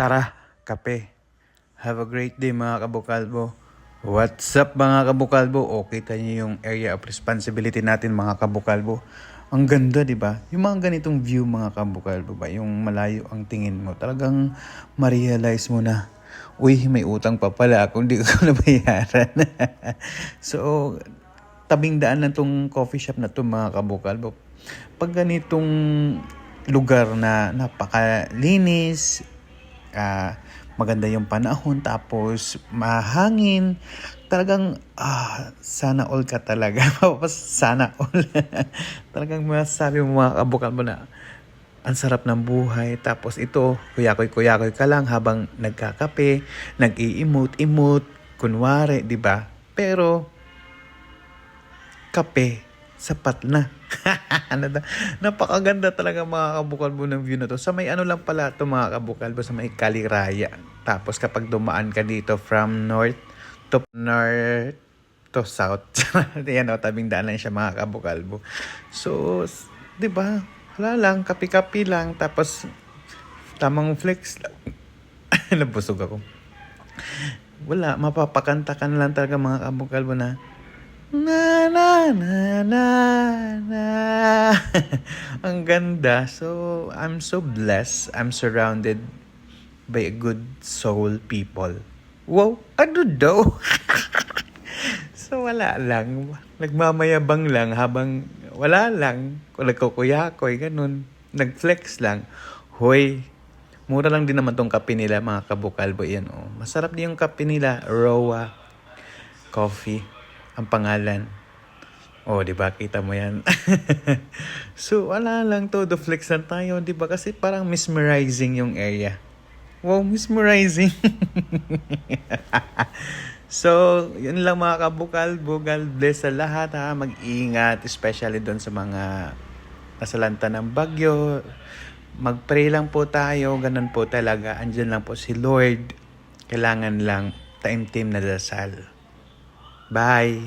Tara, kape. Have a great day mga kabukalbo. What's up mga kabukalbo? Okay tayo yung area of responsibility natin mga kabukalbo. Ang ganda, di ba? Yung mga ganitong view mga kabukalbo ba? Yung malayo ang tingin mo. Talagang ma-realize mo na, uy, may utang pa pala ako, hindi ko nabayaran. So, tabing daan na tong coffee shop na to mga kabukalbo. Pag ganitong lugar na napakalinis, maganda yung panahon, tapos mahangin, talagang sana all ka talaga. Sana all. Talagang masasabi mo mga kabukalbo na ang sarap ng buhay. Tapos ito, kuyakoy ka lang habang nagkakape, nag-i-emote, kunwari, di ba? Pero kape, sapat na. Napakaganda talaga mga kabukalbo ng view na to. Sa may ano lang pala to mga kabukalbo, sa may Kaliraya. Tapos kapag dumaan ka dito from north to south. Yan o, tabing daan lang siya mga kabukalbo. So, di ba? Wala lang, kapi-kapi lang. Tapos, tamang flex lang. Nabusog ako. Wala, mapapakanta ka na lang talaga mga kabukalbo na na na na na na. Ang ganda. So I'm so blessed. I'm surrounded by a good soul people. Wow, ano daw? So wala lang, nagmamayabang lang habang wala lang, nagkukuyakoy ganun, nagflex lang. Hoy, mura lang din naman tong kape nila mga kabukalbo. Yan oh, masarap din yung kape nila, Roa Coffee ang pangalan. Oh, di ba? Kita mo yan. So, wala lang to. Flex lang tayo, di ba? Kasi parang mesmerizing yung area. Wow, mesmerizing. So, yun lang mga kabukalbo. God bless sa lahat ha. Mag-ingat, especially doon sa mga nasalanta ng bagyo. Mag-pray lang po tayo. Ganun po talaga. Andyan lang po si Lord. Kailangan lang time-team na dasal. Bye!